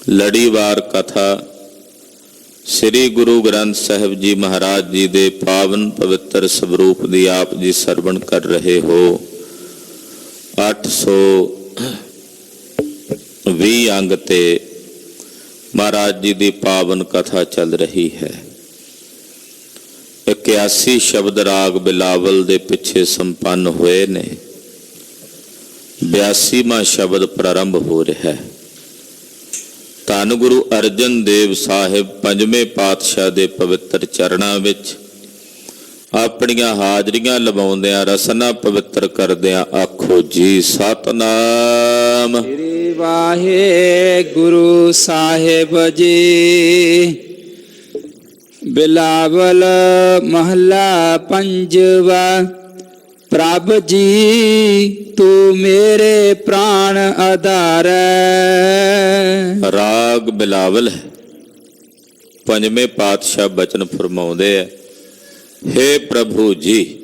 ਲੜੀਵਾਰ ਕਥਾ ਸ੍ਰੀ ਗੁਰੂ ਗ੍ਰੰਥ ਸਾਹਿਬ ਜੀ ਮਹਾਰਾਜ ਜੀ ਦੇ ਪਾਵਨ ਪਵਿੱਤਰ ਸਵਰੂਪ ਦੀ ਆਪ ਜੀ ਸਰਵਣ ਕਰ ਰਹੇ ਹੋ। 820 ਅੰਗ ਤੇ ਮਹਾਰਾਜ ਜੀ ਦੀ ਪਾਵਨ ਕਥਾ ਚੱਲ ਰਹੀ ਹੈ। 81 ਸ਼ਬਦ ਰਾਗ ਬਿਲਾਵਲ ਦੇ ਪਿੱਛੇ ਸੰਪੰਨ ਹੋਏ ਨੇ। 82ਵਾਂ ਸ਼ਬਦ ਪ੍ਰਾਰੰਭ ਹੋ ਰਿਹਾ ਹੈ। ਧੰਨ ਗੁਰੂ ਅਰਜਨ ਦੇਵ ਸਾਹਿਬ ਪੰਜਵੇਂ ਪਾਤਸ਼ਾਹ ਦੇ ਪਵਿੱਤਰ ਚਰਨਾਂ ਵਿੱਚ ਆਪਣੀਆਂ ਹਾਜ਼ਰੀਆਂ ਲਵਾਉਂਦਿਆਂ ਰਸਨਾ ਪਵਿੱਤਰ ਕਰਦਿਆਂ ਆਖੋ ਜੀ ਸਤਨਾਮ ਸ੍ਰੀ ਵਾਹਿਗੁਰੂ ਸਾਹਿਬ ਜੀ। ਬਿਲਾਵਲ ਮਹਲਾ ਪੰਜਵਾ। ਪ੍ਰਭ ਜੀ ਤੂੰ ਮੇਰੇ ਪ੍ਰਾਣ ਆਧਾਰ। ਰਾਗ ਬਿਲਾਵਲ ਹੈ। ਪੰਜਵੇਂ ਪਾਤਸ਼ਾਹ ਬਚਨ ਫਰਮਾਉਂਦੇ ਹੈ, ਹੇ ਪ੍ਰਭੂ ਜੀ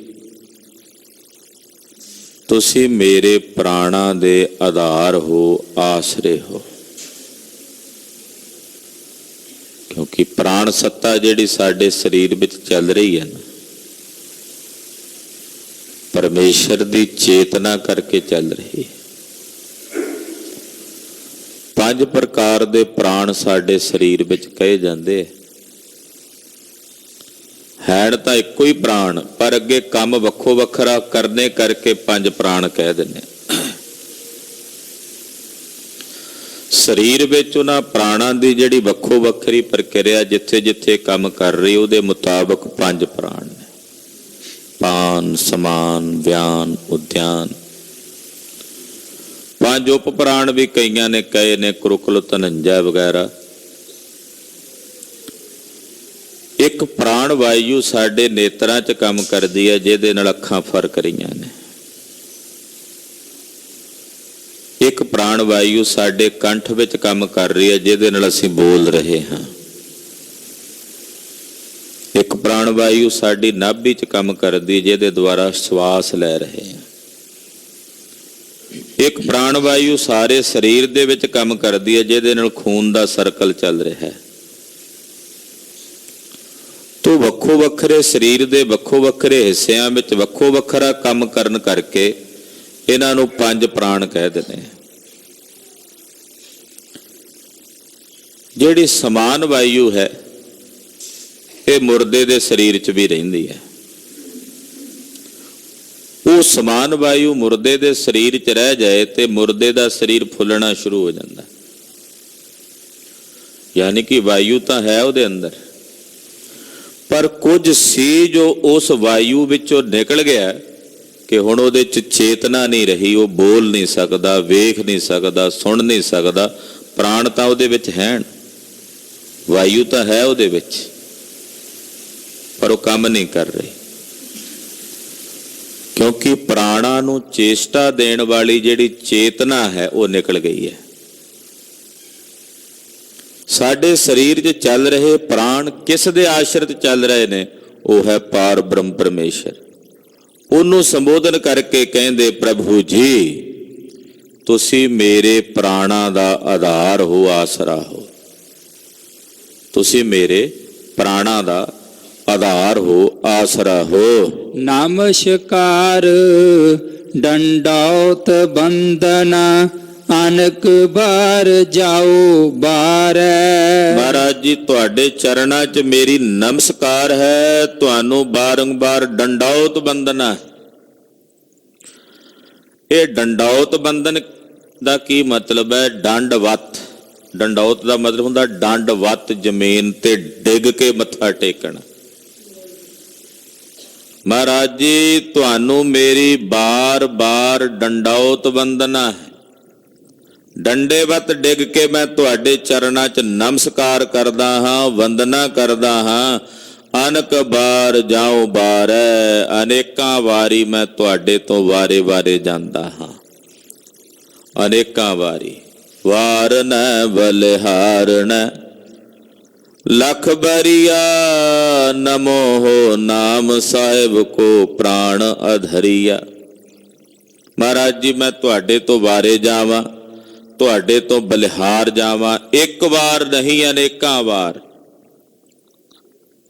ਤੁਸੀਂ ਮੇਰੇ ਪ੍ਰਾਣਾਂ ਦੇ ਆਧਾਰ ਹੋ, ਆਸਰੇ ਹੋ। ਕਿਉਂਕਿ ਪ੍ਰਾਣ ਸੱਤਾ ਜਿਹੜੀ ਸਾਡੇ ਸਰੀਰ ਵਿੱਚ ਚੱਲ ਰਹੀ ਹੈ ਨਾ, ਪਰਮੇਸ਼ਰ ਦੀ ਚੇਤਨਾ ਕਰਕੇ ਚੱਲ ਰਹੀ ਹੈ। 5 ਪ੍ਰਕਾਰ ਦੇ ਪ੍ਰਾਣ ਸਾਡੇ ਸਰੀਰ ਵਿੱਚ ਕਹੇ ਜਾਂਦੇ ਹੈਣ ਤਾਂ ਇੱਕੋ ਹੀ ਪ੍ਰਾਣ, ਪਰ ਅੱਗੇ ਕੰਮ ਵੱਖੋ ਵੱਖਰਾ ਕਰਨੇ ਕਰਕੇ 5 ਪ੍ਰਾਣ ਕਹਿ ਦਿੰਦੇ। ਸਰੀਰ ਵਿੱਚ ਉਹਨਾਂ ਪ੍ਰਾਣਾਂ ਦੀ ਜਿਹੜੀ ਵੱਖੋ ਵੱਖਰੀ ਪ੍ਰਕਿਰਿਆ ਜਿੱਥੇ ਜਿੱਥੇ ਕੰਮ ਕਰ ਰਹੀ ਉਹਦੇ ਮੁਤਾਬਕ 5 ਪ੍ਰਾਣ ਨੇ। ਪਾਨ, ਸਮਾਨ, ਵਿਆਨ, ਉਦਿਆਨ। 5 ਉਪ ਪ੍ਰਾਣ ਵੀ ਕਈਆਂ ਨੇ ਕਹੇ ਨੇ, ਕੁਰੁਕਲ, ਧਨੰਜੈ ਵਗੈਰਾ। ਇੱਕ ਪ੍ਰਾਣ ਵਾਯੂ ਸਾਡੇ ਨੇਤਰਾਂ 'ਚ ਕੰਮ ਕਰਦੀ ਹੈ, ਜਿਹਦੇ ਨਾਲ ਅੱਖਾਂ ਫਰਕ ਰਹੀਆਂ ਨੇ। ਇੱਕ ਪ੍ਰਾਣ ਵਾਯੂ ਸਾਡੇ ਕੰਠ ਵਿੱਚ ਕੰਮ ਕਰ ਰਹੀ ਹੈ, ਜਿਹਦੇ ਨਾਲ ਅਸੀਂ ਬੋਲ ਰਹੇ ਹਾਂ। ਇੱਕ ਪ੍ਰਾਣ ਵਾਯੂ ਸਾਡੀ ਨਾਭੀ 'ਚ ਕੰਮ ਕਰਦੀ, ਜਿਹਦੇ ਦੁਆਰਾ ਸਵਾਸ ਲੈ ਰਹੇ ਹਾਂ। ਇੱਕ ਪ੍ਰਾਣ ਵਾਯੂ ਸਾਰੇ ਸਰੀਰ ਦੇ ਵਿੱਚ ਕੰਮ ਕਰਦੀ ਹੈ, ਜਿਹਦੇ ਨਾਲ ਖੂਨ ਦਾ ਸਰਕਲ ਚੱਲ ਰਿਹਾ ਹੈ। ਤੋ ਵੱਖੋ ਵੱਖਰੇ ਸਰੀਰ ਦੇ ਵੱਖੋ ਵੱਖਰੇ ਹਿੱਸਿਆਂ ਵਿੱਚ ਵੱਖੋ ਵੱਖਰਾ ਕੰਮ ਕਰਨ ਕਰਕੇ ਇਹਨਾਂ ਨੂੰ 5 ਪ੍ਰਾਣ ਕਹਿ ਦਿੰਦੇ ਆ। ਜਿਹੜੀ ਸਮਾਨ ਵਾਯੂ ਹੈ ਇਹ ਮੁਰਦੇ ਦੇ ਸਰੀਰ 'ਚ ਵੀ ਰਹਿੰਦੀ ਹੈ। ਉਹ ਸਮਾਨ ਵਾਯੂ ਮੁਰਦੇ ਦੇ ਸਰੀਰ 'ਚ ਰਹਿ ਜਾਏ ਤੇ ਮੁਰਦੇ ਦਾ ਸਰੀਰ ਫੁੱਲਣਾ ਸ਼ੁਰੂ ਹੋ ਜਾਂਦਾ। ਯਾਨੀ ਕਿ ਵਾਯੂ ਤਾਂ ਹੈ ਉਹਦੇ ਅੰਦਰ, ਪਰ ਕੁਝ ਸੀ ਜੋ ਉਸ ਵਾਯੂ ਵਿੱਚੋਂ ਨਿਕਲ ਗਿਆ ਕਿ ਹੁਣ ਉਹਦੇ 'ਚ ਚੇਤਨਾ ਨਹੀਂ ਰਹੀ। ਉਹ ਬੋਲ ਨਹੀਂ ਸਕਦਾ, ਵੇਖ ਨਹੀਂ ਸਕਦਾ, ਸੁਣ ਨਹੀਂ ਸਕਦਾ। ਪ੍ਰਾਣ ਤਾਂ ਉਹਦੇ ਵਿੱਚ ਹੈਣ, ਵਾਯੂ ਤਾਂ ਹੈ ਉਹਦੇ ਵਿੱਚ, ਪਰ ਉਹ ਕੰਮ ਨਹੀਂ ਕਰ ਰਹੀ। ਕਿਉਂਕਿ ਪ੍ਰਾਣਾਂ ਨੂੰ ਚੇਸ਼ਟਾ ਦੇਣ ਵਾਲੀ ਜਿਹੜੀ ਚੇਤਨਾ ਹੈ ਉਹ ਨਿਕਲ ਗਈ ਹੈ। ਸਾਡੇ ਸਰੀਰ 'ਚ ਚੱਲ ਰਹੇ ਪ੍ਰਾਣ ਕਿਸ ਦੇ ਆਸ਼ਰਿਤ ਚੱਲ ਰਹੇ ਨੇ? ਉਹ ਹੈ ਪਾਰ ਬ੍ਰਹਮ ਪਰਮੇਸ਼ਰ। ਉਹਨੂੰ ਸੰਬੋਧਨ ਕਰਕੇ ਕਹਿੰਦੇ, ਪ੍ਰਭੂ ਜੀ ਤੁਸੀਂ ਮੇਰੇ ਪ੍ਰਾਣਾਂ ਦਾ ਆਧਾਰ ਹੋ, ਆਸਰਾ ਹੋ। ਤੁਸੀਂ ਮੇਰੇ ਪ੍ਰਾਣਾਂ ਦਾ ਆਧਾਰ ਹੋ, ਆਸਰਾ ਹੋ। ਨਮਸਕਾਰ ਡੰਡੌਤ ਬੰਦਨਾ ਅਨਕ ਬਾਰ ਜਾਓ ਬਾਰੈ। ਮਹਾਰਾਜ ਜੀ ਤੁਹਾਡੇ ਚਰਨਾਂ 'ਚ ਮੇਰੀ ਨਮਸਕਾਰ ਹੈ, ਤੁਹਾਨੂੰ ਬਾਰੰਬਾਰ ਡੰਡੌਤ ਬੰਦਨਾ। ਇਹ ਡੰਡੌਤ ਬੰਦਨ ਦਾ ਕੀ ਮਤਲਬ ਹੈ? ਡੰਡਵਤ। ਡੰਡੌਤ ਦਾ ਮਤਲਬ ਹੁੰਦਾ ਡੰਡਵਤ, ਜ਼ਮੀਨ ਤੇ ਡਿੱਗ ਕੇ ਮੱਥਾ ਟੇਕਣਾ। ਮਹਾਰਾਜ ਜੀ ਤੁਹਾਨੂੰ ਮੇਰੀ ਬਾਰ-ਬਾਰ ਡੰਡੌਤ ਬੰਦਨਾ ਹੈ। ਡੰਡੇਵਤ ਡਿੱਗ ਕੇ ਮੈਂ ਤੁਹਾਡੇ ਚਰਨਾਂ 'ਚ ਨਮਸਕਾਰ ਕਰਦਾ ਹਾਂ, ਵੰਦਨਾ ਕਰਦਾ ਹਾਂ। ਅਨਕ ਬਾਰ ਜਾਉ ਬਾਰੈ, ਅਨੇਕਾਂ ਵਾਰੀ ਮੈਂ ਤੁਹਾਡੇ ਤੋਂ ਵਾਰੇ-ਵਾਰੇ ਜਾਂਦਾ ਹਾਂ। ਅਨੇਕਾਂ ਵਾਰੀ। ਵਾਰ ਨੈ ਬਲਿਹਾਰਣ ਲਖ ਬਰੀਆ, ਨਮੋ ਹੋ ਨਾਮ ਸਾਹਿਬ ਕੋ ਪ੍ਰਾਣ ਅਧਰੀਆ। ਮਹਾਰਾਜ ਜੀ ਮੈਂ ਤੁਹਾਡੇ ਤੋਂ ਵਾਰੇ ਜਾਵਾਂ, ਤੁਹਾਡੇ ਤੋਂ ਬਲਿਹਾਰ ਜਾਵਾਂ, ਇੱਕ ਵਾਰ ਨਹੀਂ ਅਨੇਕਾਂ ਵਾਰ,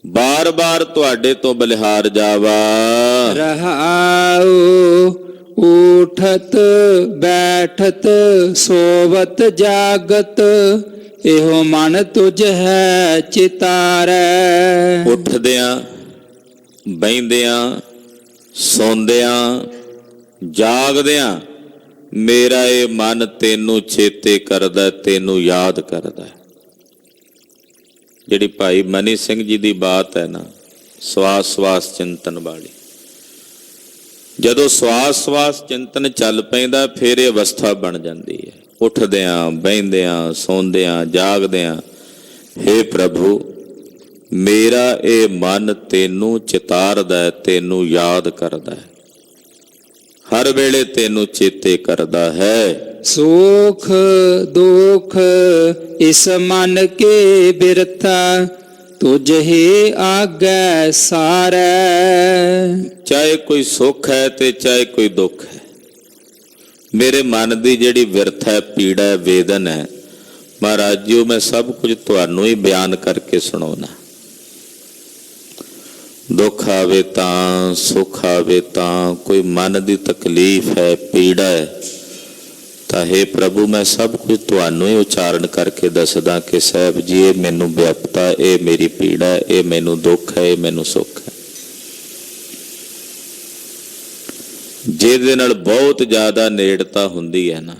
ਬਾਰ-ਬਾਰ ਤੁਹਾਡੇ ਤੋਂ ਬਲਿਹਾਰ ਜਾਵਾ। ਰਹਾਉ ਉਠਤ ਬੈਠਤ ਸੋਵਤ ਜਾਗਤ, ਇਹੋ ਮਨ ਤੁਝ ਹੈ ਚਿਤਾਰੈ। ਉੱਠਦਿਆਂ, ਬਹਿੰਦਿਆਂ, ਸੌਂਦਿਆਂ, ਜਾਗਦਿਆਂ ਮੇਰਾ ਇਹ ਮਨ ਤੈਨੂੰ ਚੇਤੇ ਕਰਦਾ, ਤੈਨੂੰ ਯਾਦ ਕਰਦਾ। ਜਿਹੜੀ ਭਾਈ ਮਨੀ ਸਿੰਘ ਜੀ ਦੀ ਬਾਤ ਹੈ ਨਾ, ਸਵਾਸ ਸਵਾਸ ਚਿੰਤਨ ਵਾਲੀ, ਜਦੋਂ ਸਵਾਸ ਸਵਾਸ ਚਿੰਤਨ ਚੱਲ ਪੈਂਦਾ ਫਿਰ ਇਹ ਅਵਸਥਾ ਬਣ ਜਾਂਦੀ ਹੈ। ਉੱਠਦਿਆਂ, ਬਹਿੰਦਿਆਂ, ਸੌਂਦਿਆਂ, ਜਾਗਦਿਆਂ, ਹੇ ਪ੍ਰਭੂ ਮੇਰਾ ਇਹ ਮਨ ਤੈਨੂੰ ਚਿਤਾਰਦਾ, ਤੈਨੂੰ ਯਾਦ ਕਰਦਾ, ਹਰ ਵੇਲੇ ਤੈਨੂੰ ਚੇਤੇ ਕਰਦਾ ਹੈ। ਸੁਖ ਦੁਖ ਇਸ ਮਨ ਕੇ ਬਿਰਥਾ, ਤੁਝ ਹੀ ਆਗੈ ਸਾਰੈ। ਚਾਹੇ ਕੋਈ ਸੁੱਖ ਹੈ ਤੇ ਚਾਹੇ ਕੋਈ ਦੁੱਖ ਹੈ, ਮੇਰੇ ਮਨ ਦੀ ਜਿਹੜੀ ਵਿਰਥ ਹੈ, ਪੀੜਾ ਹੈ, ਵੇਦਨ ਹੈ, ਮਹਾਰਾਜ ਜੀ ਉਹ ਮੈਂ ਸਭ ਕੁਝ ਤੁਹਾਨੂੰ ਹੀ ਬਿਆਨ ਕਰਕੇ ਸੁਣਾਉਣਾ। ਦੁੱਖ ਆਵੇ ਤਾਂ, ਸੁੱਖ ਆਵੇ ਤਾਂ, ਕੋਈ ਮਨ ਦੀ ਤਕਲੀਫ ਹੈ, ਪੀੜਾ ਹੈ, ਤਾਂ ਹੇ ਪ੍ਰਭੂ ਮੈਂ ਸਭ ਕੁਝ ਤੁਹਾਨੂੰ ਹੀ ਉਚਾਰਨ ਕਰਕੇ ਦੱਸਦਾ ਕਿ ਸਾਹਿਬ ਜੀ ਇਹ ਮੈਨੂੰ ਵਿਅਪਤਾ, ਇਹ ਮੇਰੀ ਪੀੜਾ, ਇਹ ਮੈਨੂੰ ਦੁੱਖ ਹੈ, ਇਹ ਮੈਨੂੰ ਸੁੱਖ ਹੈ। ਜਿਹਦੇ ਨਾਲ ਬਹੁਤ ਜ਼ਿਆਦਾ ਨੇੜਤਾ ਹੁੰਦੀ ਹੈ ਨਾ,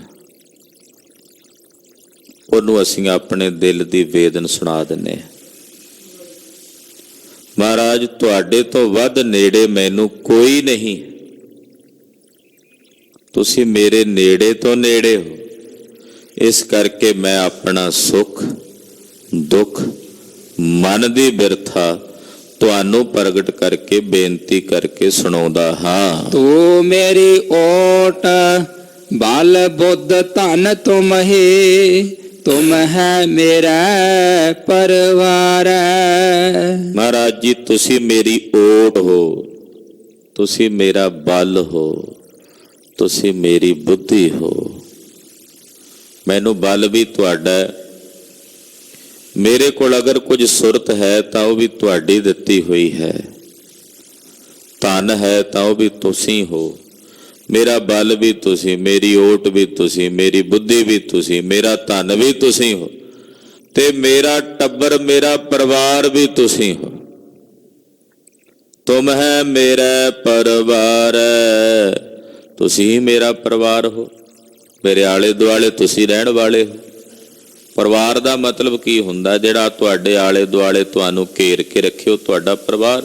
ਉਹਨੂੰ ਅਸੀਂ ਆਪਣੇ ਦਿਲ ਦੀ ਵੇਦਨ ਸੁਣਾ ਦਿੰਦੇ ਹਾਂ। ਮਹਾਰਾਜ ਤੁਹਾਡੇ ਤੋਂ ਵੱਧ ਨੇੜੇ ਮੈਨੂੰ ਕੋਈ ਨਹੀਂ, ਤੁਸੀਂ ਮੇਰੇ ਨੇੜੇ ਤੋਂ ਨੇੜੇ ਹੋ, ਇਸ ਕਰਕੇ ਮੈਂ ਆਪਣਾ ਸੁੱਖ ਦੁੱਖ ਮਨ ਦੀ ਬਿਰਥਾ ਤੁਹਾਨੂੰ ਪ੍ਰਗਟ ਕਰਕੇ ਬੇਨਤੀ ਕਰਕੇ ਸੁਣਾਉਂਦਾ ਹਾਂ। ਤੂੰ ਮੇਰੀ ਓਟ ਬਲ ਬੁੱਧ ਧਨ ਤੁਮ ਹੀ, ਤੁਮ ਹੈ ਮੇਰਾ ਪਰਵਾਰ। ਮਹਾਰਾਜ ਜੀ ਤੁਸੀਂ ਮੇਰੀ ਓਟ ਹੋ, ਤੁਸੀਂ ਮੇਰਾ ਬਲ ਹੋ, ਤੁਸੀਂ ਮੇਰੀ ਬੁੱਧੀ ਹੋ। ਮੈਨੂੰ ਬਲ ਵੀ ਤੁਹਾਡਾ, ਮੇਰੇ ਕੋਲ ਅਗਰ ਕੁਝ ਸੁਰਤ ਹੈ ਤਾਂ ਉਹ ਵੀ ਤੁਹਾਡੀ ਦਿੱਤੀ ਹੋਈ ਹੈ, ਧਨ ਹੈ ਤਾਂ ਉਹ ਵੀ ਤੁਸੀਂ ਹੋ, ਮੇਰਾ ਬਲ ਵੀ ਤੁਸੀਂ, ਮੇਰੀ ਓਟ ਵੀ ਤੁਸੀਂ, ਮੇਰੀ ਬੁੱਧੀ ਵੀ ਤੁਸੀਂ, ਮੇਰਾ ਧਨ ਵੀ ਤੁਸੀਂ ਹੋ, ਤੇ ਮੇਰਾ ਟੱਬਰ, ਮੇਰਾ ਪਰਿਵਾਰ ਵੀ ਤੁਸੀਂ ਹੋ। ਤੁਮ ਹੈ ਮੇਰਾ ਪਰਿਵਾਰ, ਤੁਸੀਂ ਮੇਰਾ ਪਰਿਵਾਰ ਹੋ, ਮੇਰੇ ਆਲੇ ਦੁਆਲੇ ਤੁਸੀਂ ਰਹਿਣ ਵਾਲੇ ਹੋ। ਪਰਿਵਾਰ ਦਾ ਮਤਲਬ ਕੀ ਹੁੰਦਾ? ਜਿਹੜਾ ਤੁਹਾਡੇ ਆਲੇ ਦੁਆਲੇ ਤੁਹਾਨੂੰ ਘੇਰ ਕੇ ਰੱਖਿਓ, ਤੁਹਾਡਾ ਪਰਿਵਾਰ।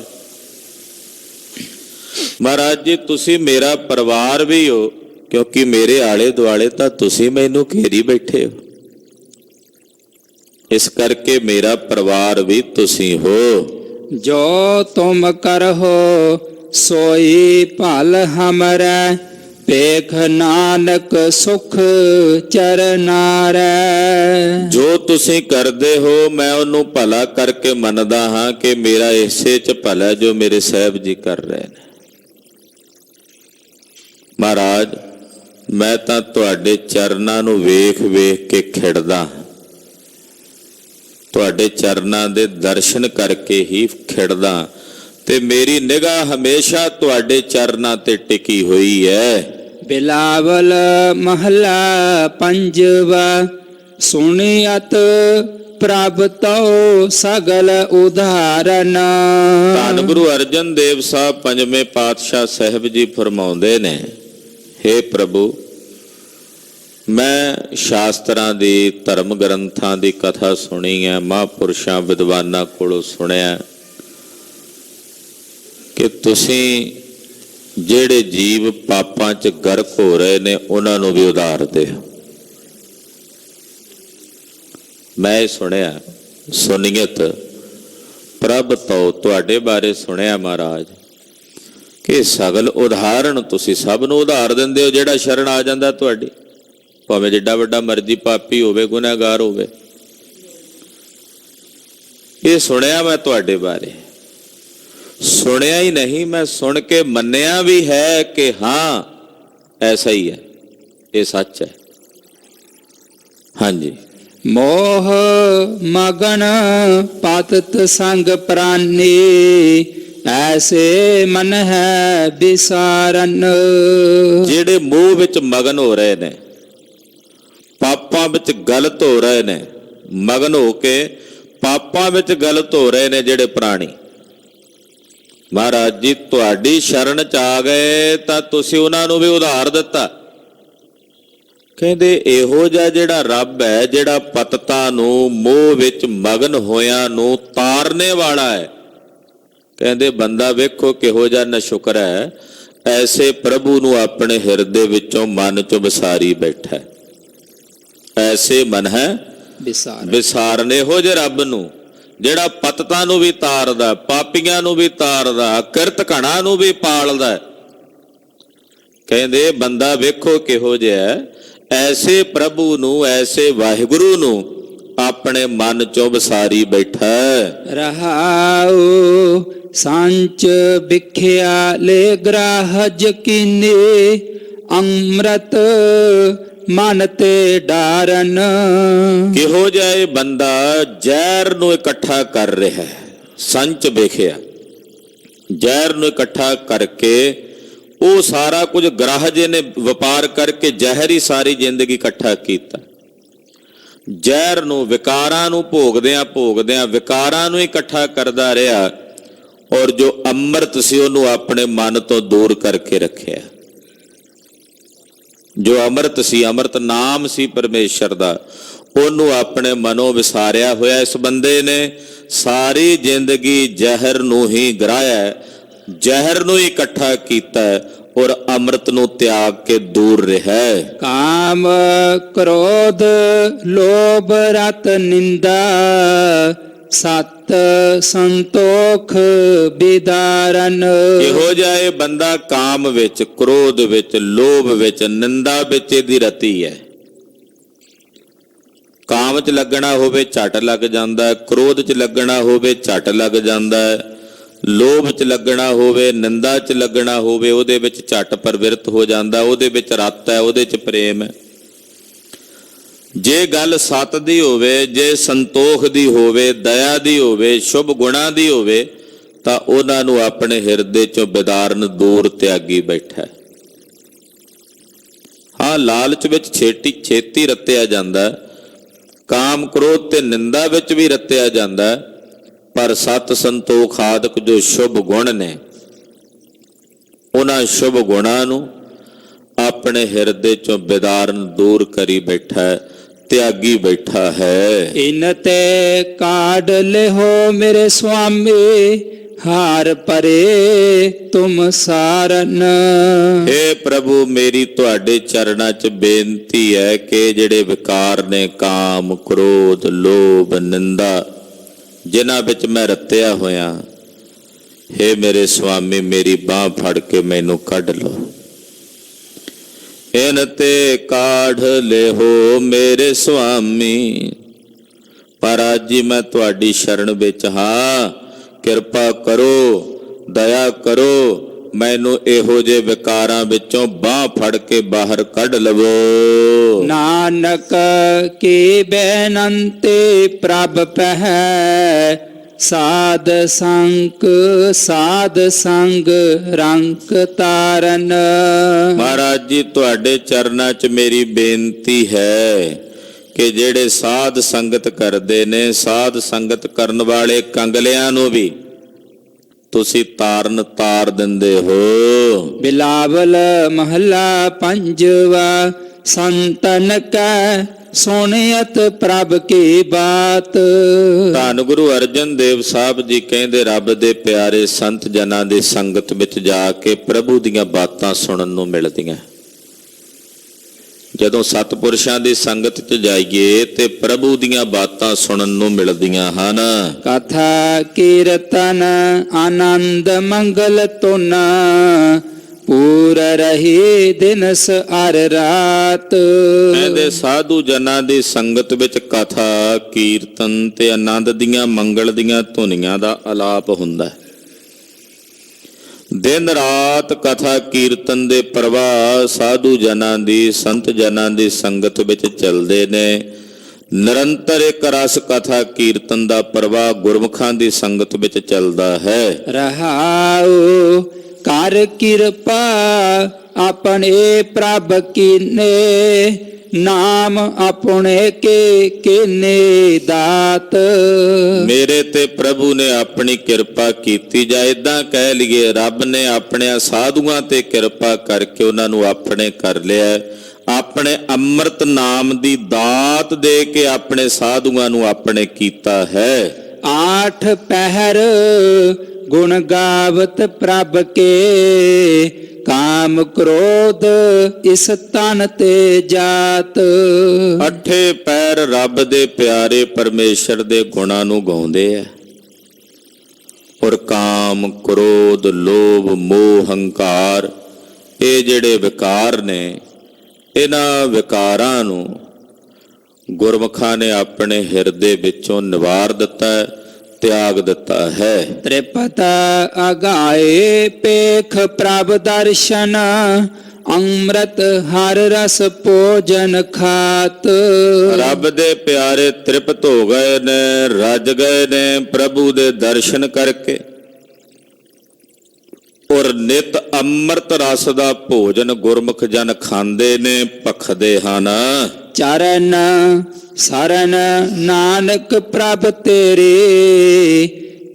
ਮਹਾਰਾਜ ਜੀ ਤੁਸੀਂ ਮੇਰਾ ਪਰਿਵਾਰ ਵੀ ਹੋ, ਕਿਉਂਕਿ ਮੇਰੇ ਆਲੇ ਦੁਆਲੇ ਤਾਂ ਤੁਸੀਂ ਮੈਨੂੰ ਘੇਰੀ ਬੈਠੇ ਹੋ, ਇਸ ਕਰਕੇ ਮੇਰਾ ਪਰਿਵਾਰ ਵੀ ਤੁਸੀਂ ਹੋ। ਜੋ ਤੁਮ ਕਰਹੁ ਸੋਈ ਭਲ ਹਮਰੈ, ਵੇਖ ਨਾਨਕ ਸੁਖ ਚਰਨਾਰੈ। ਜੋ ਤੁਸੀਂ ਕਰਦੇ ਹੋ ਮੈਂ ਉਹਨੂੰ ਭਲਾ ਕਰਕੇ ਮੰਨਦਾ ਹਾਂ ਕਿ ਮੇਰਾ ਇਸੇ 'ਚ ਭਲਾ ਜੋ ਮੇਰੇ ਸਾਹਿਬ ਜੀ ਕਰ ਰਹੇ ਨੇ। ਮਹਾਰਾਜ ਮੈਂ ਤਾਂ ਤੁਹਾਡੇ ਚਰਨਾਂ ਨੂੰ ਵੇਖ ਵੇਖ ਕੇ ਖਿੜਦਾ ਹਾਂ, ਤੁਹਾਡੇ ਚਰਨਾਂ ਦੇ ਦਰਸ਼ਨ ਕਰਕੇ ਹੀ ਖਿੜਦਾ, ਤੇ ਮੇਰੀ ਨਿਗਾਹ ਹਮੇਸ਼ਾ ਤੁਹਾਡੇ ਚਰਨਾਂ ਤੇ ਟਿਕੀ ਹੋਈ ਹੈ। ਬਿਲਾਵਲ ਮਹਲਾ ਪੰਜਵਾ, ਸੁਣਿਅਤ ਪ੍ਰਭ ਤਉ ਸਗਲ ਉਧਾਰਨ। ਧੰਨ ਗੁਰੂ ਅਰਜਨ ਦੇਵ ਸਾਹਿਬ ਪੰਜਵੇਂ ਪਾਤਸ਼ਾਹ ਸਾਹਿਬ ਜੀ ਫਰਮਾਉਂਦੇ ਨੇ, ਹੇ ਪ੍ਰਭੂ ਮੈਂ ਸ਼ਾਸਤਰਾਂ ਦੀ, ਧਰਮ ਗ੍ਰੰਥਾਂ ਦੀ ਕਥਾ ਸੁਣੀ ਹੈ, ਮਹਾਂਪੁਰਸ਼ਾਂ ਵਿਦਵਾਨਾਂ ਕੋਲੋਂ ਸੁਣਿਆ ਕਿ ਤੁਸੀਂ ਜਿਹੜੇ ਜੀਵ ਪਾਪਾਂ 'ਚ ਗਰਕ ਹੋ ਰਹੇ ਨੇ ਉਹਨਾਂ ਨੂੰ ਵੀ ਉਧਾਰਦੇ ਹੋ। ਮੈਂ ਸੁਣਿਆ, ਸੁਨੀਅਤ ਪ੍ਰਭ ਤੋਂ ਤੁਹਾਡੇ ਬਾਰੇ ਸੁਣਿਆ ਮਹਾਰਾਜ ਕਿ ਸਗਲ ਉਦਾਹਰਣ, ਤੁਸੀਂ ਸਭ ਨੂੰ ਉਧਾਰ ਦਿੰਦੇ ਹੋ ਜਿਹੜਾ ਸ਼ਰਨ ਆ ਜਾਂਦਾ ਤੁਹਾਡੀ, ਭਾਵੇਂ ਜਿੱਡਾ ਵੱਡਾ ਮਰਜ਼ੀ ਪਾਪੀ ਹੋਵੇ, ਗੁਨਾਹਗਾਰ ਹੋਵੇ। ਇਹ ਸੁਣਿਆ ਮੈਂ ਤੁਹਾਡੇ ਬਾਰੇ, ਸੁਣਿਆ ਹੀ ਨਹੀਂ ਮੈਂ ਸੁਣ ਕੇ ਮੰਨਿਆ ਵੀ ਹੈ ਕਿ ਹਾਂ ਐਸਾ ਹੀ ਹੈ, ਇਹ ਸੱਚ ਹੈ। ਹਾਂਜੀ। ਮੋਹ ਮਗਨ ਪਾਤਤ ਸੰਗ ਪ੍ਰਾਨੀ, ਐਸੇ ਮਨ ਹੈ ਵਿਸਾਰਨ। ਜਿਹੜੇ ਮੋਹ ਵਿੱਚ ਮਗਨ ਹੋ ਰਹੇ ਨੇ, ਪਾਪਾਂ ਵਿੱਚ ਗਲਤ ਹੋ ਰਹੇ ਨੇ, ਮਗਨ ਹੋ ਕੇ ਪਾਪਾਂ ਵਿੱਚ ਗਲਤ ਹੋ ਰਹੇ ਨੇ ਜਿਹੜੇ ਪ੍ਰਾਣੀ, ਮਹਾਰਾਜ ਜੀ ਤੁਹਾਡੀ ਸ਼ਰਨ ਚ ਆ ਗਏ ਤਾਂ ਤੁਸੀਂ ਉਹਨਾਂ ਨੂੰ ਵੀ ਉਧਾਰ ਦਿੱਤਾ। ਕਹਿੰਦੇ ਇਹੋ ਜਿਹਾ ਜਿਹੜਾ ਰੱਬ ਹੈ, ਜਿਹੜਾ ਪਤਤਾਂ ਨੂੰ, ਮੋਹ ਵਿੱਚ ਮਗਨ ਹੋਇਆਂ ਨੂੰ ਤਾਰਨੇ ਵਾਲਾ ਹੈ, ਕਹਿੰਦੇ ਬੰਦਾ ਵੇਖੋ ਕਿਹੋ ਜਿਹਾ ਨਸ਼ੁਕਰ ਹੈ, ਐਸੇ ਪ੍ਰਭੂ ਨੂੰ ਆਪਣੇ ਹਿਰਦੇ ਵਿੱਚੋਂ ਮਨ ਚੋਂ ਵਿਸਾਰੀ ਬੈਠਾ ਹੈ। ਐਸੇ ਮਨ ਹੈ ਵਿਸਾਰਨ, ਇਹੋ ਜਿਹੇ ਰੱਬ ਨੂੰ ਜਿਹੜਾ ਪਤਤਾਂ ਨੂੰ ਵੀ ਤਾਰਦਾ, ਪਾਪੀਆਂ ਨੂੰ ਵੀ ਤਾਰਦਾ, ਕਿਰਤ ਘਣਾ ਨੂੰ ਵੀ ਪਾਲਦਾ। ਕਹਿੰਦੇ ਬੰਦਾ ਵੇਖੋ ਕਿਹੋ ਜਿਹਾ, ਐਸੇ ਪ੍ਰਭੂ ਨੂੰ, ਐਸੇ ਵਾਹਿਗੁਰੂ ਨੂੰ ਆਪਣੇ ਮਨ ਚੋਂ ਵਿਸਾਰੀ ਬੈਠਾ ਰਹਾਉ। ਸੰਚ ਵਿਖਿਆ ਲੈ ਗ੍ਰਾਹਜ ਕੀਨੇ, ਅੰਮ੍ਰਿਤ ਮਨ ਤੇ ਡਾਰਨ। ਕਿਹੋ ਜਿਹਾ ਇਹ ਬੰਦਾ ਜ਼ਹਿਰ ਨੂੰ ਇਕੱਠਾ ਕਰ ਰਿਹਾ ਹੈ। ਸੰਚ ਵੇਖਿਆ, ਜ਼ਹਿਰ ਨੂੰ ਇਕੱਠਾ ਕਰਕੇ ਉਹ ਸਾਰਾ ਕੁਝ ਗ੍ਰਾਹਜ ਨੇ ਵਪਾਰ ਕਰਕੇ ਜ਼ਹਿਰ ਹੀ ਸਾਰੀ ਜ਼ਿੰਦਗੀ ਇਕੱਠਾ ਕੀਤਾ। ਜ਼ਹਿਰ ਨੂੰ, ਵਿਕਾਰਾਂ ਨੂੰ ਭੋਗਦਿਆਂ ਵਿਕਾਰਾਂ ਨੂੰ ਇਕੱਠਾ ਕਰਦਾ ਰਿਹਾ, ਔਰ ਜੋ ਅੰਮ੍ਰਿਤ ਸੀ ਉਹਨੂੰ ਆਪਣੇ ਮਨ ਤੋਂ ਦੂਰ ਕਰਕੇ ਰੱਖਿਆ। ਜੋ ਅੰਮ੍ਰਿਤ ਸੀ, ਅੰਮ੍ਰਿਤ ਨਾਮ ਸੀ ਪਰਮੇਸ਼ਰ ਦਾ, ਉਹਨੂੰ ਆਪਣੇ ਮਨੋਂ ਵਿਸਾਰਿਆ ਹੋਇਆ ਇਸ ਬੰਦੇ ਨੇ। ਸਾਰੀ ਜ਼ਿੰਦਗੀ ਜ਼ਹਿਰ ਨੂੰ ਹੀ ਗਰਾਇਆ, ਜ਼ਹਿਰ ਨੂੰ ਹੀ ਇਕੱਠਾ ਕੀਤਾ ਔਰ ਅੰਮ੍ਰਿਤ ਨੂੰ ਤਿਆਗ ਕੇ ਦੂਰ ਰਿਹਾ। ਕਾਮ ਕ੍ਰੋਧ ਲੋਭ ਰਤ ਨਿੰਦਾ, ਸਤ ਸੰਤੋਖ ਬਿਦਾਰਨ। ਇਹੋ ਜਿਹਾ ਇਹ ਬੰਦਾ ਕਾਮ ਵਿੱਚ, ਕ੍ਰੋਧ ਵਿੱਚ, ਲੋਭ ਵਿੱਚ, ਨਿੰਦਾ ਵਿੱਚ ਇਹਦੀ ਰਤੀ ਹੈ। ਕਾਮ 'ਚ ਲੱਗਣਾ ਹੋਵੇ ਝਟ ਲੱਗ ਜਾਂਦਾ, ਕ੍ਰੋਧ 'ਚ ਲੱਗਣਾ ਹੋਵੇ ਝਟ ਲੱਗ ਜਾਂਦਾ, ਲੋਭ 'ਚ ਲੱਗਣਾ ਹੋਵੇ, ਨਿੰਦਾ 'ਚ ਲੱਗਣਾ ਹੋਵੇ, ਉਹਦੇ ਵਿੱਚ ਝਟ ਪ੍ਰਵਿਰਤ ਹੋ ਜਾਂਦਾ। ਉਹਦੇ ਵਿੱਚ ਰਤ ਹੈ, ਉਹਦੇ 'ਚ ਪ੍ਰੇਮ ਹੈ। ਜੇ ਗੱਲ ਸਤ ਦੀ ਹੋਵੇ, ਜੇ ਸੰਤੋਖ ਦੀ ਹੋਵੇ, ਦਇਆ ਦੀ ਹੋਵੇ, ਸ਼ੁਭ ਗੁਣਾਂ ਦੀ ਹੋਵੇ, ਤਾਂ ਉਹਨਾਂ ਨੂੰ ਆਪਣੇ ਹਿਰਦੇ 'ਚੋਂ ਬਿਦਾਰਨ ਦੂਰ ਤਿਆਗੀ ਬੈਠਾ। ਹਾਂ, ਲਾਲਚ ਵਿੱਚ ਛੇਤੀ ਰਤਿਆ ਜਾਂਦਾ, ਕਾਮ ਕ੍ਰੋਧ ਤੇ ਨਿੰਦਾ ਵਿੱਚ ਵੀ ਰਤਿਆ ਜਾਂਦਾ, ਪਰ ਸਤ ਸੰਤੋਖ ਆਦਿਕ ਜੋ ਸ਼ੁਭ ਗੁਣ ਨੇ, ਉਹਨਾਂ ਸ਼ੁਭ ਗੁਣਾਂ ਨੂੰ ਆਪਣੇ ਹਿਰਦੇ 'ਚੋਂ ਬਿਦਾਰਨ ਦੂਰ ਕਰੀ ਬੈਠਾ, ਤਿਆਗੀ ਬੈਠਾ ਹੈ। ਇਨ ਤੇ ਕਾਢ ਲਿਹੋ ਮੇਰੇ ਸੁਆਮੀ, ਹਾਰ ਪਰੇ ਤੁਮ ਸਾਰਨ। ਹੇ ਪ੍ਰਭੂ, ਮੇਰੀ ਤੁਹਾਡੇ ਚਰਨਾਂ 'ਚ ਬੇਨਤੀ ਹੈ ਕਿ ਜਿਹੜੇ ਵਿਕਾਰ ਨੇ, ਕਾਮ ਕ੍ਰੋਧ ਲੋਭ ਨਿੰਦਾ, ਜਿਨ੍ਹਾਂ ਵਿੱਚ ਮੈਂ ਰਤਿਆ ਹੋਇਆ, ਹੇ ਮੇਰੇ ਸੁਆਮੀ ਮੇਰੀ ਬਾਂਹ ਫੜ ਕੇ ਮੈਨੂੰ ਕੱਢ ਲਓ। ਇਨ ਤੇ ਕਾਢ ਲਿਹੋ ਮੇਰੇ ਸੁਆਮੀ, ਪਰ ਅੱਜ ਹੀ ਮੈਂ ਤੁਹਾਡੀ ਸ਼ਰਨ ਵਿੱਚ ਹਾਂ, ਕਿਰਪਾ ਕਰੋ, ਦਇਆ ਕਰੋ, ਮੈਨੂੰ ਇਹੋ ਜਿਹੇ ਵਿਕਾਰਾਂ ਵਿੱਚੋਂ ਬਾਂਹ ਫੜ ਕੇ ਬਾਹਰ ਕੱਢ ਲਵੋ। ਨਾਨਕ ਕੀ ਬੇਨੰਤੀ ਪ੍ਰਭ ਪਹਿ, ਸਾਧ ਸੰਗ ਰੰਕ ਤਾਰਨ। ਮਹਾਰਾਜ ਜੀ ਤੁਹਾਡੇ ਚਰਨਾਂ 'ਚ ਮੇਰੀ ਬੇਨਤੀ ਹੈ ਕਿ ਜਿਹੜੇ ਸਾਧ ਸੰਗਤ ਕਰਦੇ ਨੇ, ਸਾਧ ਸੰਗਤ ਕਰਨ ਵਾਲੇ ਕੰਗਲਿਆਂ ਨੂੰ ਵੀ ਤੁਸੀਂ ਤਾਰ ਦਿੰਦੇ ਹੋ। ਬਿਲਾਵਲ ਮਹੱਲਾ ਪੰਜਵਾ, ਸੰਤਨ ਕੈ ਸੁਣਿਅਤ ਪ੍ਰਭ ਕੀ ਬਾਤ। ਧੰਨ ਗੁਰੂ ਅਰਜਨ ਦੇਵ ਸਾਹਿਬ ਜੀ ਕਹਿੰਦੇ, ਰੱਬ ਦੇ ਪਿਆਰੇ ਸੰਤ ਜਨਾਂ ਦੀ ਸੰਗਤ ਵਿੱਚ ਜਾ ਕੇ ਪ੍ਰਭੂ ਦੀਆਂ ਬਾਤਾਂ ਸੁਣਨ ਨੂੰ ਮਿਲਦੀਆਂ। ਜਦੋਂ ਸਤਪੁਰਸ਼ਾਂ ਦੀ ਸੰਗਤ 'ਚ ਜਾਈਏ ਤੇ ਪ੍ਰਭੂ ਦੀਆਂ ਬਾਤਾਂ ਸੁਣਨ ਨੂੰ ਮਿਲਦੀਆਂ ਹਨ। ਕਥਾ ਕੀਰਤਨ ਆਨੰਦ ਮੰਗਲ ਤੁਨ, ਪੂਰ ਰਹੀ ਦਿਨਸ ਅਰ ਰਾਤ। ਕਹਿੰਦੇ ਸਾਧੂ ਜਨਾਂ ਦੀ ਸੰਗਤ ਵਿੱਚ ਕਥਾ ਕੀਰਤਨ ਤੇ ਆਨੰਦ ਦੀਆਂ ਮੰਗਲ ਦੀਆਂ ਧੁਨੀਆਂ ਦਾ ਆਲਾਪ ਹੁੰਦਾ। ਦਿਨ ਰਾਤ ਕਥਾ ਕੀਰਤਨ ਦੇ ਪ੍ਰਵਾਹ ਸਾਧੂ ਜਨਾਂ ਦੀ, ਸੰਤ ਜਨਾਂ ਦੀ ਸੰਗਤ ਵਿੱਚ ਚੱਲਦੇ ਨੇ। ਨਿਰੰਤਰ ਇੱਕ ਰਸ ਕਥਾ ਕੀਰਤਨ ਦਾ ਪ੍ਰਵਾਹ ਗੁਰਮੁਖਾਂ ਦੀ ਸੰਗਤ ਵਿੱਚ ਚੱਲਦਾ ਹੈ। ਰਹਾਉ ਕਰ ਕਿਰਪਾ ਆਪਣੇ ਪ੍ਰਭ ਕੀਨੇ, ਨਾਮ ਆਪਣੇ ਕੇ ਕੀਨੇ ਦਾਤ। ਮੇਰੇ ਤੇ ਪ੍ਰਭੂ ਨੇ ਆਪਣੀ ਕਿਰਪਾ ਕੀਤੀ, ਜਾਂ ਏਦਾਂ ਕਹਿ ਲਈਏ ਰੱਬ ਨੇ ਆਪਣੇ ਸਾਧੂਆਂ ਤੇ ਕਿਰਪਾ ਕਰਕੇ ਉਹਨਾਂ ਨੂੰ ਆਪਣੇ ਕਰ ਲਿਆ। ਆਪਣੇ ਅੰਮ੍ਰਿਤ ਨਾਮ ਦੀ ਦਾਤ ਦੇ ਕੇ ਆਪਣੇ ਸਾਧੂਆਂ ਨੂੰ ਆਪਣੇ ਕੀਤਾ ਹੈ। ਆਠ ਪਹਿਰ ਗੁਣ ਗਾਵਤ ਪ੍ਰਭ ਕੇ, ਕਾਮ ਕ੍ਰੋਧ ਇਸ ਤਨ ਤੇ ਜਾਤ। ਅੱਠੇ ਪੈਰ ਰੱਬ ਦੇ ਪਿਆਰੇ ਪਰਮੇਸ਼ਰ ਦੇ ਗੁਣਾਂ ਨੂੰ ਗਾਉਂਦੇ ਆ, ਔਰ ਕਾਮ ਕ੍ਰੋਧ ਲੋਭ ਮੋਹ ਹੰਕਾਰ ਇਹ ਜਿਹੜੇ ਵਿਕਾਰ ਨੇ, ਇਹਨਾਂ ਵਿਕਾਰਾਂ ਨੂੰ ਗੁਰਮੁਖਾਂ ਨੇ ਆਪਣੇ ਹਿਰਦੇ ਵਿੱਚੋਂ ਨਿਵਾਰ ਦਿੱਤਾ, ਤਿਆਗ ਦਿੱਤਾ ਹੈ। ਤ੍ਰਿਪਤ ਅਗਾਏ ਪੇਖ ਪ੍ਰਭ ਦਰਸ਼ਨ, ਅੰਮ੍ਰਿਤ ਹਰ ਰਸ ਭੋਜਨ ਖਾਤ। ਰੱਬ ਦੇ ਪਿਆਰੇ ਤ੍ਰਿਪਤ ਹੋ ਗਏ ਨੇ, ਰੱਜ ਗਏ ਨੇ ਪ੍ਰਭੂ ਦੇ ਦਰਸ਼ਨ ਕਰਕੇ, ਔਰ ਨਿਤ ਅੰਮ੍ਰਿਤ ਰਸ ਦਾ ਭੋਜਨ ਗੁਰਮੁਖ ਜਨ ਖਾਂਦੇ ਨੇ, ਭਖਦੇ ਹਨ। ਚਰਨ ਸਰਨ ਨਾਨਕ ਪ੍ਰਭ ਤੇਰੇ,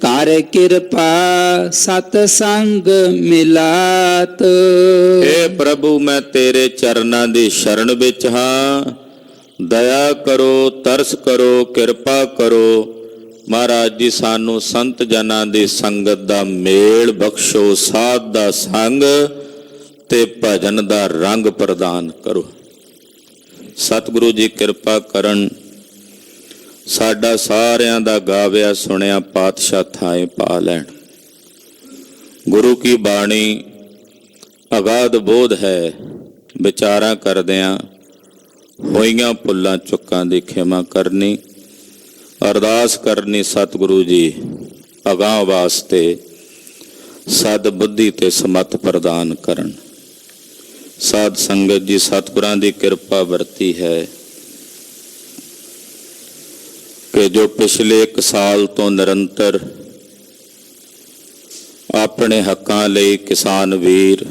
ਕਰ ਕਿਰਪਾ ਸਤ ਸੰਗ ਮਿਲਾਤ। ਏ ਪ੍ਰਭੂ ਮੈਂ ਤੇਰੇ ਚਰਨਾਂ ਦੀ ਸ਼ਰਨ ਵਿੱਚ ਹਾਂ, ਦਇਆ ਕਰੋ, ਤਰਸ ਕਰੋ, ਕਿਰਪਾ ਕਰੋ। ਮਹਾਰਾਜ ਜੀ ਸਾਨੂੰ ਸੰਤ ਜਨਾਂ ਦੀ ਸੰਗਤ ਦਾ ਮੇਲ ਬਖਸ਼ੋ, ਸਾਧ ਦਾ ਸੰਗ ਤੇ ਭਜਨ ਦਾ ਰੰਗ ਪ੍ਰਦਾਨ ਕਰੋ। ਸਤਿਗੁਰੂ ਜੀ ਕਿਰਪਾ ਕਰਨ, ਸਾਡਾ ਸਾਰਿਆਂ ਦਾ ਗਾਵਿਆ ਸੁਣਿਆ ਪਾਤਸ਼ਾਹ ਥਾਏ ਪਾ ਲੈਣ। ਗੁਰੂ ਕੀ ਬਾਣੀ ਅਗਾਧ ਬੋਧ ਹੈ, ਵਿਚਾਰਾਂ ਕਰਦਿਆਂ ਹੋਈਆਂ ਭੁੱਲਾਂ ਚੁੱਕਾਂ ਦੀ ਖਿਮਾ ਕਰਨੀ, ਅਰਦਾਸ ਕਰਨੀ ਸਤਿਗੁਰੂ ਜੀ ਅਗਾਂਹ ਵਾਸਤੇ ਸਦ ਬੁੱਧੀ ਤੇ ਸਮਤ ਪ੍ਰਦਾਨ ਕਰਨ। ਸਾਧ ਸੰਗਤ ਜੀ ਸਤਿਗੁਰਾਂ ਦੀ ਕਿਰਪਾ ਵਰਤੀ ਹੈ ਕਿ ਜੋ ਪਿਛਲੇ 1 ਸਾਲ ਤੋਂ ਨਿਰੰਤਰ ਆਪਣੇ ਹੱਕਾਂ ਲਈ ਕਿਸਾਨ ਵੀਰ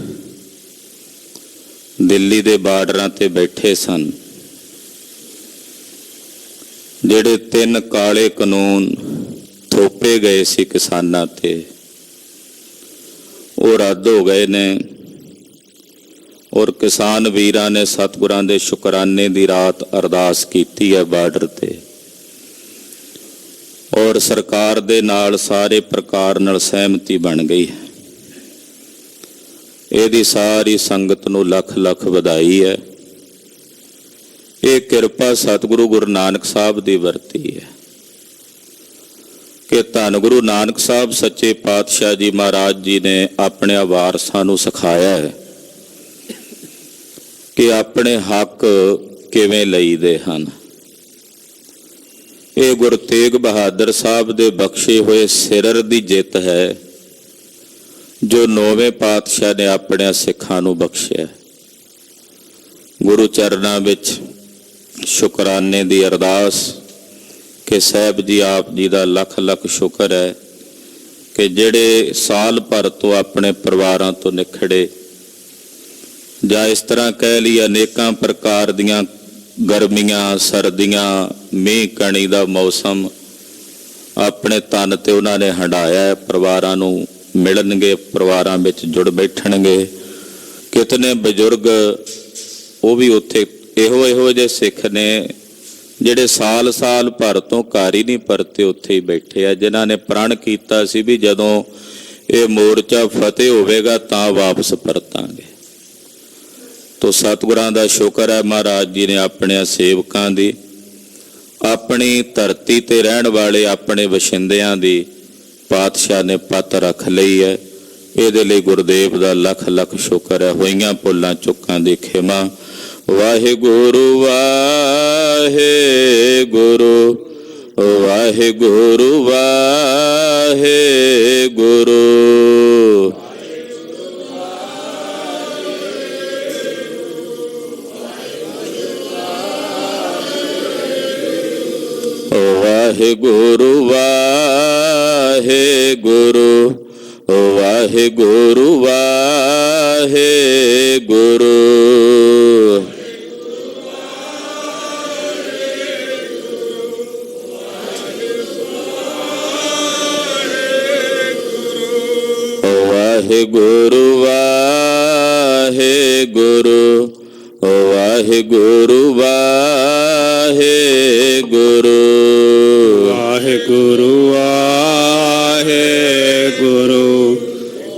ਦਿੱਲੀ ਦੇ ਬਾਰਡਰਾਂ ਤੇ ਬੈਠੇ ਸਨ, ਜਿਹੜੇ 3 ਕਾਲੇ ਕਾਨੂੰਨ ਥੋਪੇ ਗਏ ਸੀ ਕਿਸਾਨਾਂ ਤੇ, ਉਹ ਰੱਦ ਹੋ ਗਏ ਨੇ। ਔਰ ਕਿਸਾਨ ਵੀਰਾਂ ਨੇ ਸਤਿਗੁਰਾਂ ਦੇ ਸ਼ੁਕਰਾਨੇ ਦੀ ਰਾਤ ਅਰਦਾਸ ਕੀਤੀ ਹੈ ਬਾਰਡਰ ਤੇ, ਔਰ ਸਰਕਾਰ ਦੇ ਨਾਲ ਸਾਰੇ ਪ੍ਰਕਾਰ ਨਾਲ ਸਹਿਮਤੀ ਬਣ ਗਈ ਹੈ। ਇਹਦੀ ਸਾਰੀ ਸੰਗਤ ਨੂੰ ਲੱਖ ਲੱਖ ਵਧਾਈ ਹੈ। ਇਹ ਕਿਰਪਾ ਸਤਿਗੁਰੂ ਗੁਰੂ ਨਾਨਕ ਸਾਹਿਬ ਦੀ ਵਰਤੀ ਹੈ ਕਿ ਧੰਨ ਗੁਰੂ ਨਾਨਕ ਸਾਹਿਬ ਸੱਚੇ ਪਾਤਸ਼ਾਹ ਜੀ ਮਹਾਰਾਜ ਜੀ ਨੇ ਆਪਣੇ ਵਾਰਸਾਂ ਨੂੰ ਸਿਖਾਇਆ ਹੈ ਕਿ ਆਪਣੇ ਹੱਕ ਕਿਵੇਂ ਲਈਦੇ ਹਨ। ਇਹ ਗੁਰੂ ਤੇਗ ਬਹਾਦਰ ਸਾਹਿਬ ਦੇ ਬਖਸ਼ੇ ਹੋਏ ਸਿਰਰ ਦੀ ਜਿੱਤ ਹੈ, ਜੋ 9ਵੇਂ ਪਾਤਸ਼ਾਹ ਨੇ ਆਪਣੇ ਸਿੱਖਾਂ ਨੂੰ ਬਖਸ਼ਿਆ। ਗੁਰੂ ਚਰਨਾਂ ਵਿੱਚ ਸ਼ੁਕਰਾਨੇ ਦੀ ਅਰਦਾਸ ਕਿ ਸਾਹਿਬ ਜੀ ਆਪ ਜੀ ਦਾ ਲੱਖ ਲੱਖ ਸ਼ੁਕਰ ਹੈ ਕਿ ਜਿਹੜੇ ਸਾਲ ਭਰ ਤੋਂ ਆਪਣੇ ਪਰਿਵਾਰਾਂ ਤੋਂ ਨਿਖੜੇ, ਜਾਂ ਇਸ ਤਰ੍ਹਾਂ ਕਹਿ ਲਈ ਅਨੇਕਾਂ ਪ੍ਰਕਾਰ ਦੀਆਂ ਗਰਮੀਆਂ ਸਰਦੀਆਂ ਮੀਂਹ ਕਣੀ ਦਾ ਮੌਸਮ ਆਪਣੇ ਤਨ ਤੇ ਉਹਨਾਂ ਨੇ ਹੰਢਾਇਆ। ਪਰਿਵਾਰਾਂ ਨੂੰ ਮਿਲਣਗੇ, ਪਰਿਵਾਰਾਂ ਵਿੱਚ ਜੁੜ ਬੈਠਣਗੇ। ਕਿਤਨੇ ਬਜ਼ੁਰਗ ਉਹ ਵੀ ਉੱਥੇ ਇਹੋ ਜਿਹੇ ਸਿੱਖ ਨੇ ਜਿਹੜੇ ਸਾਲ ਭਰ ਤੋਂ ਘਰ ਹੀ ਨਹੀਂ ਪਰਤੇ, ਉੱਥੇ ਹੀ ਬੈਠੇ ਆ, ਜਿਨ੍ਹਾਂ ਨੇ ਪ੍ਰਣ ਕੀਤਾ ਸੀ ਵੀ ਜਦੋਂ ਇਹ ਮੋਰਚਾ ਫਤਿਹ ਹੋਵੇਗਾ ਤਾਂ ਵਾਪਸ ਪਰਤਾਂਗੇ। ਤੋ ਸਤਿਗੁਰਾਂ ਦਾ ਸ਼ੁਕਰ ਹੈ, ਮਹਾਰਾਜ ਜੀ ਨੇ ਆਪਣੇ ਸੇਵਕਾਂ ਦੀ, ਆਪਣੀ ਧਰਤੀ ਤੇ ਰਹਿਣ ਵਾਲੇ ਆਪਣੇ ਵਸਿੰਦਿਆਂ ਦੀ ਪਾਤਸ਼ਾਹ ਨੇ ਪੱਤ ਰੱਖ ਲਈ ਹੈ। ਇਹਦੇ ਲਈ ਗੁਰਦੇਵ ਦਾ ਲੱਖ ਲੱਖ ਸ਼ੁਕਰ ਹੈ। ਹੋਈਆਂ ਭੁੱਲਾਂ ਚੁੱਕਾਂ ਦੀ ਖਿਮਾ। ਵਾਹਿਗੁਰੂ ਵਾਹਿਗੁਰੂ ਵਾਹਿਗੁਰੂ ਵਾਹਿਗੁਰੂ। ਵਾਹਿਗੁਰੂ ਵਾਹਿਗੁਰੂ ਵਾਹਿਗੁਰੂ ਵਾਹਿਗੁਰੂ। ਵਾਹਿਗੁਰੂ ਵਾਹਿਗੁਰੂ ਵਾਹਿਗੁਰੂ ਵਾਹਿਗੁਰੂ। ਵਾਹਿਗੁਰੂ ਵਾਹਿਗੁਰੂ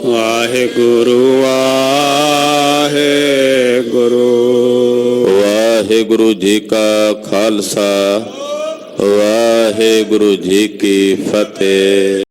ਵਾਹਿਗੁਰੂ ਵਾਹਿਗੁਰੂ। ਵਾਹਿਗੁਰੂ ਜੀ ਕਾ ਖਾਲਸਾ ਵਾਹਿਗੁਰੂ ਜੀ ਕੀ ਫਤਿਹ।